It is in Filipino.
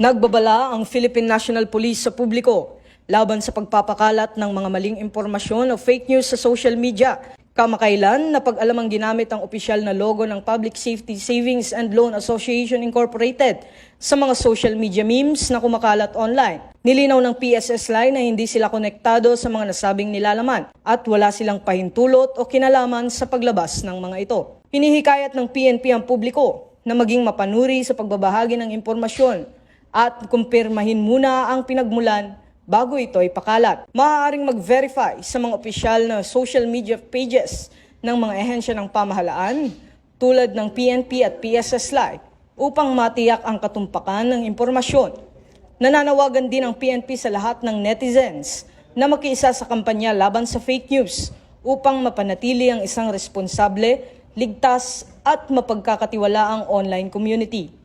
Nagbabala ang Philippine National Police sa publiko laban sa pagpapakalat ng mga maling impormasyon o fake news sa social media. Kamakailan, napag-alamang ginamit ang opisyal na logo ng Public Safety Savings and Loan Association Incorporated sa mga social media memes na kumakalat online. Nilinaw ng PSS Line na hindi sila konektado sa mga nasabing nilalaman at wala silang pahintulot o kinalaman sa paglabas ng mga ito. Hinihikayat ng PNP ang publiko na maging mapanuri sa pagbabahagi ng impormasyon at kumpirmahin muna ang pinagmulan bago ito ipakalat. Maaaring mag-verify sa mga opisyal na social media pages ng mga ehensya ng pamahalaan tulad ng PNP at PSS Live upang matiyak ang katumpakan ng impormasyon. Nananawagan din ang PNP sa lahat ng netizens na makiisa sa kampanya laban sa fake news upang mapanatili ang isang responsable, ligtas at mapagkakatiwalaang online community.